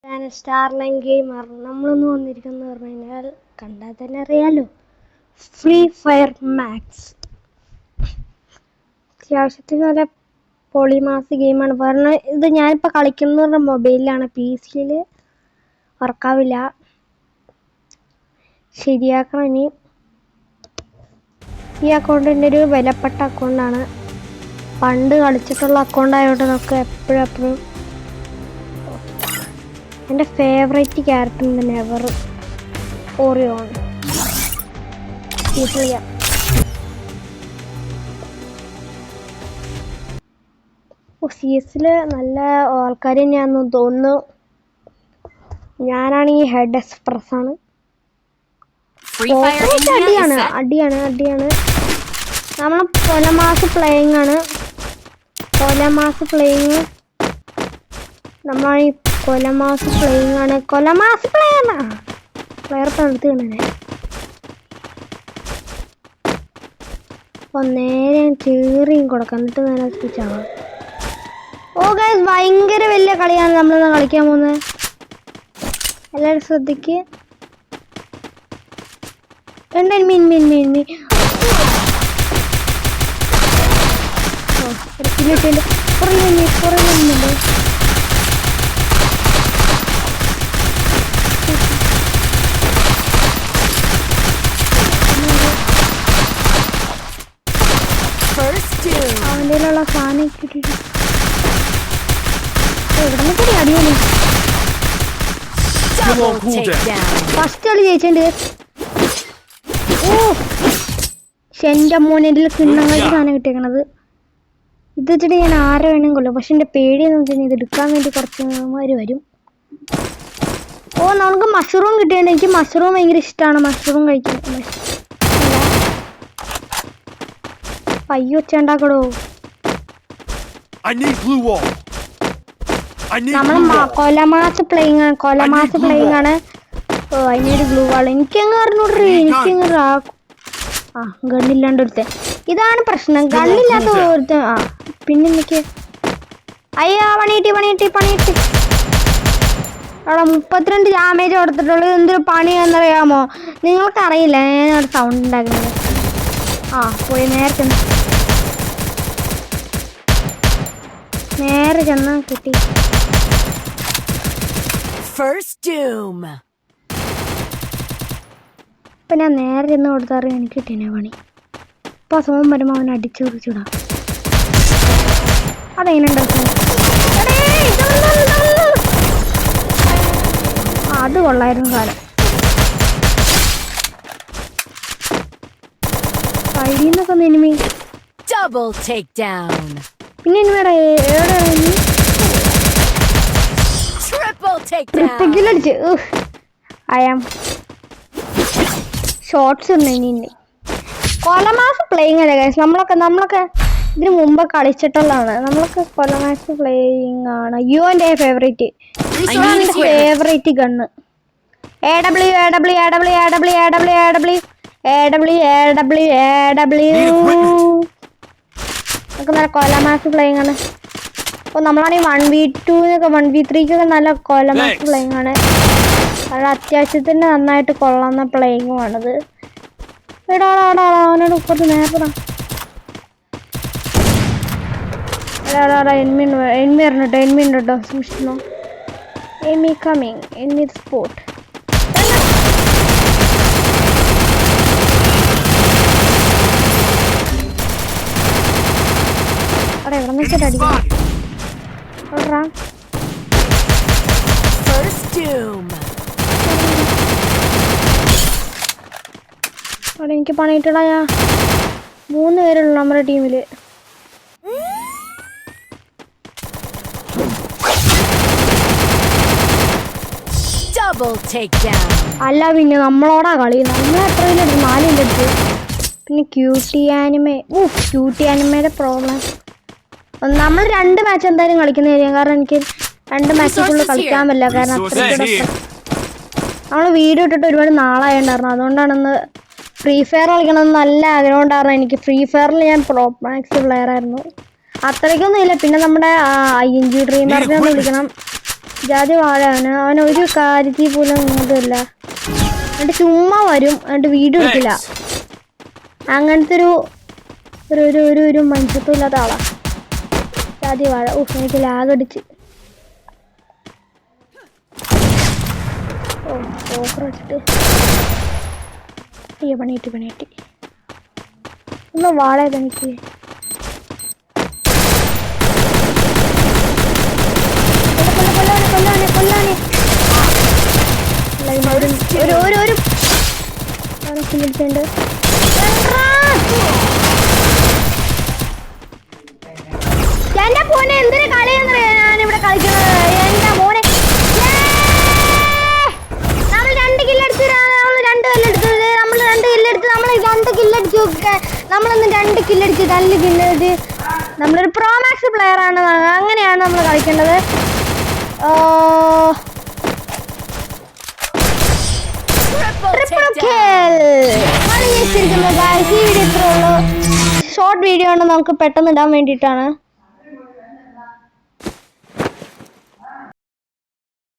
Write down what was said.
Starline gamer നമ്മളൊന്ന് വന്നിരിക്കുന്നു പറഞ്ഞു കഴിഞ്ഞാൽ കണ്ടാൽ തന്നെ അറിയാലോ, ഫ്രീ ഫയർ മാക്സ് അത്യാവശ്യത്തിന് നല്ല പൊളിമാസ് ഗെയിമാണ്. പറഞ്ഞ ഇത് ഞാനിപ്പോൾ കളിക്കുന്നത് പറഞ്ഞാൽ മൊബൈലിലാണ്, പി സിയിൽ വർക്കാവില്ല, ശരിയാക്കണം. ഇനി ഈ അക്കൗണ്ട് എൻ്റെ ഒരു വിലപ്പെട്ട അക്കൗണ്ടാണ്, പണ്ട് കളിച്ചിട്ടുള്ള അക്കൗണ്ട് ആയതുകൊണ്ട് നമുക്ക് എപ്പോഴും എൻ്റെ ഫേവറേറ്റ് ക്യാരക്ടർ നെവർ ഓറിയോ ആണ്. സി എസിൽ നല്ല ആൾക്കാർ തന്നെയാണെന്ന് തോന്നുന്നു. ഞാനാണെങ്കിൽ ഹെഡ് എക്സ്പ്രസ് ആണ്. അടിയാണ് നമ്മൾ കൊലമാസ് പ്ലേയിങ് ആണ്. നമ്മളാണ് കൊലമാസ് പ്ലേയിങ് ആണ്. പ്ലെയർ തണുത്ത് കാണാനെ നേരെ ചേറിയും കൊടുക്കാം, എന്നിട്ട് നേരെ സ്വിച്ചാവാം. ഓ ഗൈസ്, ഭയങ്കര വലിയ കളിയാണ് നമ്മളിന്ന് കളിക്കാൻ പോകുന്നത്. എല്ലാവരും ശ്രദ്ധിക്ക്. അവൻ്റെയിലുള്ള സാധനം കിട്ടിയിട്ട് അടിയാണ്. ഫസ്റ്റ് കളി ജയിച്ചിട്ടുണ്ട്. ഓ എൻ്റെ മോനെ, ഇതിൽ കിണ്ണങ്ങൾക്ക് സാധനം കിട്ടിയേക്കണത്. ഇത് വെച്ചിട്ട് ഞാൻ ആരെ വേണം കൊല്ലും. പക്ഷെ എൻ്റെ പേടിയെന്ന് വെച്ചാൽ ഇത് എടുക്കാൻ വേണ്ടി കുറച്ചുമാര് വരും. ഓ നമുക്ക് മഷ്റൂം കിട്ടിയുണ്ട്. എനിക്ക് മഷ്റൂം ഭയങ്കര ഇഷ്ടമാണ്, മഷ്റൂം കഴിക്കാൻ. പയ്യ വെച്ചുണ്ടാക്കടോ. നമ്മൾ കൊലമാസ് പ്ലേയിങ് ആണ്. ഓ അതിനൊരു ഗ്ലൂ വാൾ എനിക്കങ്ങ് അറിഞ്ഞൂടേ. എനിക്കങ്ങ് ഗണ്ണില്ലാണ്ട് ഒരുത്തൻ. ഇതാണ് പ്രശ്നം, ഗണ്ണില്ലാത്ത ഒരുത്തൻ. പിന്നെ എനിക്ക് അയ്യാ പണിയിട്ട് അവിടെ 32 ഡാമേജ് കൊടുത്തിട്ടുള്ളത്. എന്തൊരു പണിയാണെന്നറിയാമോ? നിങ്ങൾക്കറിയില്ല ഞാനവിടെ സൗണ്ട് ഉണ്ടാക്കുന്നത്. പോയി നേരെ ചെന്നാ കിട്ടി. ഇപ്പൊ ഞാൻ നേരെ ചെന്ന് കൊടുത്താറ് എനിക്ക് കിട്ടിയ പണി. ഇപ്പൊ സോം വരുമ്പോ അവൻ അടിച്ചു കുറിച്ചിടാം. അതെങ്ങനെ അത് കൊള്ളായിരുന്നു കാലം. കഴിയുന്നൊക്കെ എനിമി പിന്നെ എനിമിയുടെ ട്രിപ്പിക്കിലടിച്ച് അയാം ഷോർട്സ് ഇനി കൊലമാസ് പ്ലേയിങ് അല്ലേ ഗൈസ്. നമ്മളൊക്കെ ഇതിന് മുമ്പ് കളിച്ചിട്ടുള്ളതാണ്. നമ്മളൊക്കെ കൊലമാസ് പ്ലേയിങ് ആണ്. എൻ്റെ ഫേവറേറ്റ് ഗണ്ണ് നമുക്ക് നല്ല കൊലമാസ് പ്ലേയിങ് ആണ്. അപ്പോൾ നമ്മളാണെങ്കിൽ 1v2 1v3 നല്ല കൊലമാസ് പ്ലേയിങ് ആണ്. വളരെ അത്യാവശ്യത്തിന് നന്നായിട്ട് കൊള്ളുന്ന പ്ലേയിങ്ങുമാണത്. അവനോട് കുറച്ച് നേരത്തെ എനിമി ഉണ്ട് കേട്ടോ, സൂക്ഷിക്കണോ. Enemy coming, enemy spot. അവിടെ എവിടെ നിൽക്കട്ടെ അടിക്കണം. അവിടെ എനിക്ക് പണിയിട്ടടാ. 3 പേരുള്ളൂ നമ്മുടെ ടീമില്. അല്ല പിന്നെ നമ്മളോടാ കളി. നമ്മൾ എത്രയിലും 4 എടുത്ത്. പിന്നെ ക്യൂട്ടി ആനിമയുടെ പ്രോബ്ലം. നമ്മൾ 2 മാച്ച് എന്തായാലും കളിക്കുന്നതായിരിക്കും. കാരണം എനിക്ക് 2 മാച്ച് ഫുള്ള് കളിക്കാൻ പറ്റില്ല. കാരണം നമ്മൾ വീഡിയോ ഇട്ടിട്ട് ഒരുപാട് നാളായിട്ടുണ്ടായിരുന്നു. അതുകൊണ്ടാണെന്ന് ഫ്രീ ഫയർ കളിക്കണമെന്ന് നല്ല ആഗ്രഹം ഉണ്ടായിരുന്നു എനിക്ക്. ഫ്രീ ഫയറിൽ ഞാൻ പ്രോ മാക്സ് പ്ലെയർ ആയിരുന്നു. അത്രയ്ക്കൊന്നും ഇല്ല. പിന്നെ നമ്മുടെ ING ഡ്രീമറിനെ ഒന്ന് വിളിക്കണം. ജാതി വാഴയാണ്. അവൻ ഒരു കാര്യത്തിൽ പോലും ഒന്നുമില്ല. എന്നിട്ട് ചുമ്മാ വരും, എന്നിട്ട് വീഡിയോ എടുക്കില്ല. അങ്ങനത്തെ ഒരു മനുഷ്യത്വം ഇല്ലാത്ത ആളാ ജാതി വാഴ. എനിക്ക് ലാഗ് അടിച്ച്. ഓഫർ വെച്ചിട്ട് അയ്യോ പണിയിട്ട് ഒന്ന് വാഴയത് എനിക്ക്. കൊല്ലാനെ കില്ലിട്ടുണ്ട്. എന്റെ മോനെ എന്തിനു കളിയെന്നറിയാ ഞാനിവിടെ കളിക്കുന്നത്. എന്റെ മോനെ നമ്മൾ 2 കില്ലടിച്ചു. നമ്മളൊന്ന് 2 കില്ലടിച്ച് നല്ല കില്ലടിച്ച്. നമ്മളൊരു പ്രോമാക്സ് പ്ലെയർ ആണ്. അങ്ങനെയാണ് നമ്മൾ കളിക്കേണ്ടത്. ഈ വീഡിയോ ഇത്രേ ഉള്ളൂ. ഷോർട്ട് വീഡിയോ ആണ്, നമുക്ക് പെട്ടെന്ന് ഇടാൻ വേണ്ടിയിട്ടാണ്.